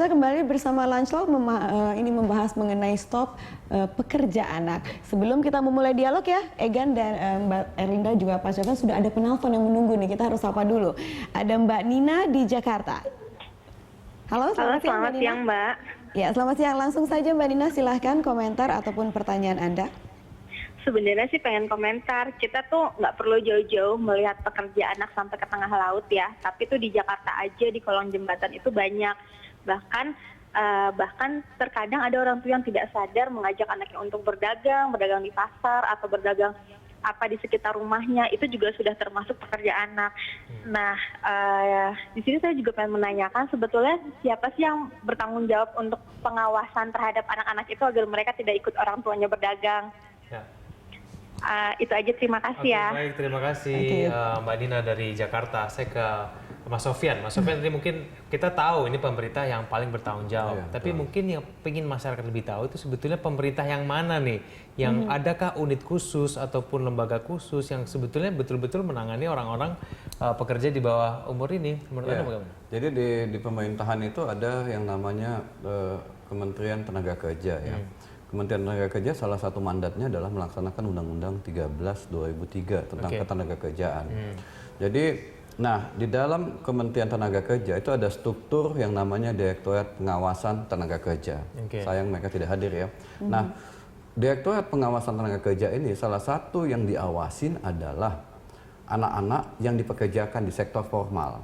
pemirsa, kembali bersama Lunchtalk ini membahas mengenai stop pekerja anak. Sebelum kita memulai dialog ya, Egan dan Mbak Erlinda juga Pak Sofyan sudah ada penelpon yang menunggu nih. Kita harus sapa dulu. Ada Mbak Nina di Jakarta. Halo, selamat siang Mbak. Ya, selamat siang. Langsung saja Mbak Nina, silahkan komentar ataupun pertanyaan Anda. Sebenarnya sih pengen komentar, kita tuh nggak perlu jauh-jauh melihat pekerja anak sampai ke tengah laut ya, tapi tuh di Jakarta aja di kolong jembatan itu banyak. Bahkan terkadang ada orang tua yang tidak sadar mengajak anaknya untuk berdagang di pasar atau berdagang apa di sekitar rumahnya, itu juga sudah termasuk pekerja anak. Nah, di sini saya juga pengen menanyakan sebetulnya siapa sih yang bertanggung jawab untuk pengawasan terhadap anak-anak itu agar mereka tidak ikut orang tuanya berdagang. Ya. Itu aja, terima kasih ya. Baik, terima kasih Mbak Nina dari Jakarta. Saya ke Mas Sofyan. Mas Sofyan, tadi mungkin kita tahu ini pemerintah yang paling bertanggung jawab. Tapi mungkin yang ingin masyarakat lebih tahu itu sebetulnya pemerintah yang mana nih? Yang adakah unit khusus ataupun lembaga khusus yang sebetulnya betul-betul menangani orang-orang pekerja di bawah umur ini? Menurut Anda bagaimana? Jadi di pemerintahan itu ada yang namanya Kementerian Tenaga Kerja ya. Kementerian Tenaga Kerja salah satu mandatnya adalah melaksanakan Undang-Undang 13/2003 tentang ketenagakerjaan. Jadi, nah di dalam Kementerian Tenaga Kerja itu ada struktur yang namanya Direktorat Pengawasan Tenaga Kerja. Sayang mereka tidak hadir ya. Nah, Direktorat Pengawasan Tenaga Kerja ini salah satu yang diawasin adalah anak-anak yang dipekerjakan di sektor formal.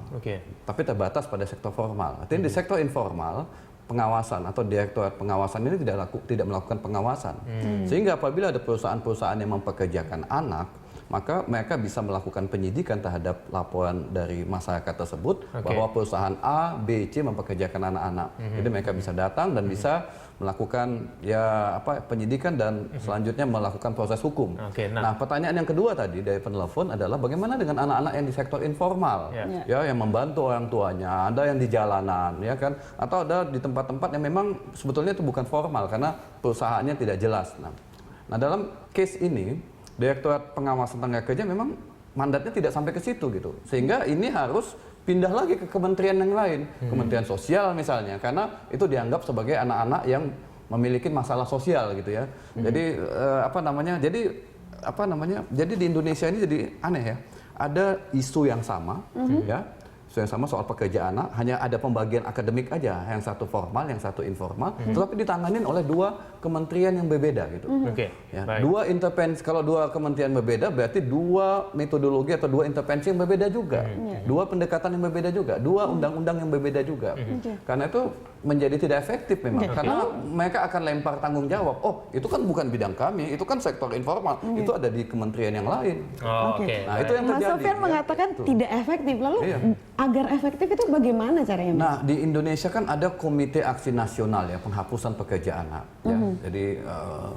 Tapi terbatas pada sektor formal. Artinya di sektor informal pengawasan atau Direktorat Pengawasan ini tidak melakukan pengawasan. Sehingga apabila ada perusahaan-perusahaan yang mempekerjakan anak, maka mereka bisa melakukan penyidikan terhadap laporan dari masyarakat tersebut bahwa perusahaan A, B, C mempekerjakan anak-anak. Jadi mereka bisa datang dan bisa melakukan penyidikan dan selanjutnya melakukan proses hukum. Nah, pertanyaan yang kedua tadi dari penelpon adalah bagaimana dengan anak-anak yang di sektor informal, ya yang membantu orang tuanya, ada yang di jalanan, ya kan, atau ada di tempat-tempat yang memang sebetulnya itu bukan formal karena perusahaannya tidak jelas. Nah, dalam case ini Direktorat Pengawasan Tenaga Kerja memang mandatnya tidak sampai ke situ gitu, sehingga ini harus pindah lagi ke kementerian yang lain, Kementerian Sosial misalnya, karena itu dianggap sebagai anak-anak yang memiliki masalah sosial gitu ya. Jadi jadi di Indonesia ini jadi aneh ya. Ada isu yang sama, ya, isu yang sama soal pekerja anak, hanya ada pembagian akademik aja, yang satu formal, yang satu informal, tetapi ditanganin oleh dua kementerian yang berbeda gitu. Ya, dua intervensi, kalau dua kementerian berbeda berarti dua metodologi atau dua intervensi yang berbeda juga, dua pendekatan yang berbeda juga, dua undang-undang yang berbeda juga. Karena itu menjadi tidak efektif memang, karena mereka akan lempar tanggung jawab. Oh, itu kan bukan bidang kami, itu kan sektor informal, itu ada di kementerian yang lain. Nah, itu yang terjadi. Mas Sofyan mengatakan tidak efektif, lalu agar efektif itu bagaimana caranya? Nah, di Indonesia kan ada Komite Aksi Nasional ya, penghapusan pekerja anak. Ya. Jadi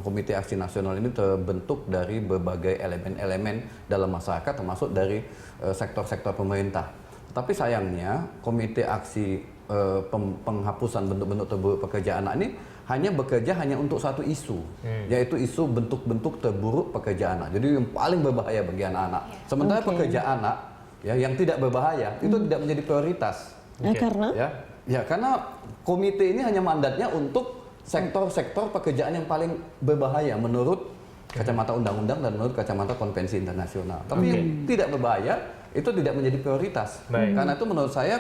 Komite Aksi Nasional ini terbentuk dari berbagai elemen-elemen dalam masyarakat, termasuk dari sektor-sektor pemerintah. Tapi sayangnya Komite Aksi penghapusan bentuk-bentuk terburuk pekerja anak ini hanya bekerja untuk satu isu, yaitu isu bentuk-bentuk terburuk pekerja anak. Jadi yang paling berbahaya bagi anak-anak. Sementara pekerja anak ya yang tidak berbahaya itu tidak menjadi prioritas. Karena? Karena komite ini hanya mandatnya untuk sektor-sektor pekerjaan yang paling berbahaya menurut kacamata undang-undang dan menurut kacamata konvensi internasional. Tapi yang tidak berbahaya itu tidak menjadi prioritas. Karena itu menurut saya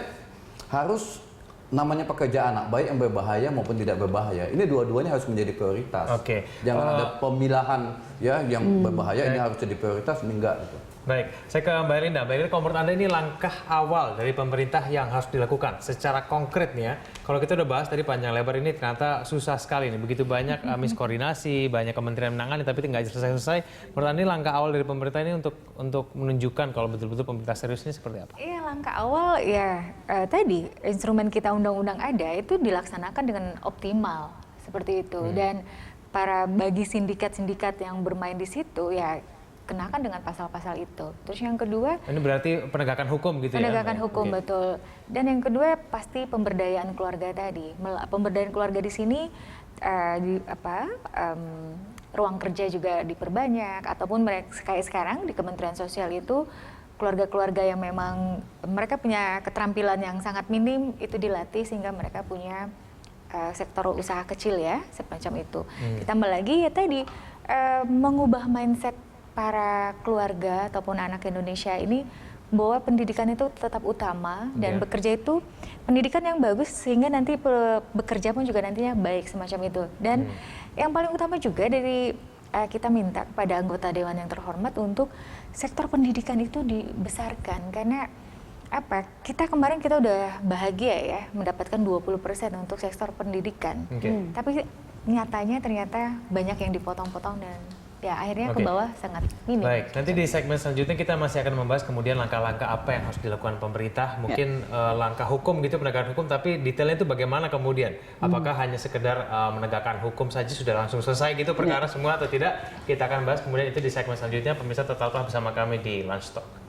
harus namanya pekerja anak, baik yang berbahaya maupun tidak berbahaya, ini dua-duanya harus menjadi prioritas. Jangan ada pemilahan ya yang berbahaya ini harus jadi prioritas, ini enggak gitu. Baik, saya ke Mbak Erlinda. Mbak Erlinda, kalau menurut Anda ini langkah awal dari pemerintah yang harus dilakukan secara konkret nih ya. Kalau kita udah bahas tadi panjang lebar ini ternyata susah sekali nih. Begitu banyak miskoordinasi, banyak kementerian menangani tapi nggak selesai-selesai. Menurut Anda ini langkah awal dari pemerintah ini untuk menunjukkan kalau betul-betul pemerintah serius ini seperti apa? Iya, langkah awal ya tadi instrumen kita undang-undang ada itu dilaksanakan dengan optimal seperti itu. Dan bagi sindikat-sindikat yang bermain di situ ya kenakan dengan pasal-pasal itu. Terus yang kedua, ini berarti penegakan hukum gitu ya? Penegakan hukum, betul. Dan yang kedua pasti pemberdayaan keluarga tadi. Pemberdayaan keluarga di sini ruang kerja juga diperbanyak, ataupun mereka kayak sekarang di Kementerian Sosial itu keluarga-keluarga yang memang mereka punya keterampilan yang sangat minim itu dilatih sehingga mereka punya sektor usaha kecil ya, semacam itu. Ditambah lagi ya tadi mengubah mindset para keluarga ataupun anak Indonesia ini bahwa pendidikan itu tetap utama dan bekerja itu pendidikan yang bagus sehingga nanti bekerja pun juga nantinya baik semacam itu. Dan yang paling utama juga dari kita minta kepada anggota Dewan yang terhormat untuk sektor pendidikan itu dibesarkan karena apa? Kita udah bahagia ya mendapatkan 20% untuk sektor pendidikan. Tapi nyatanya ternyata banyak yang dipotong-potong dan ya akhirnya ke bawah sangat minim. Baik, nanti di segmen selanjutnya kita masih akan membahas kemudian langkah-langkah apa yang harus dilakukan pemerintah, mungkin langkah hukum gitu, penegakan hukum, tapi detailnya itu bagaimana kemudian? Apakah hanya sekedar menegakkan hukum saja sudah langsung selesai gitu perkara semua atau tidak? Kita akan bahas kemudian itu di segmen selanjutnya. Pemirsa tetaplah bersama kami di Lunch Talk.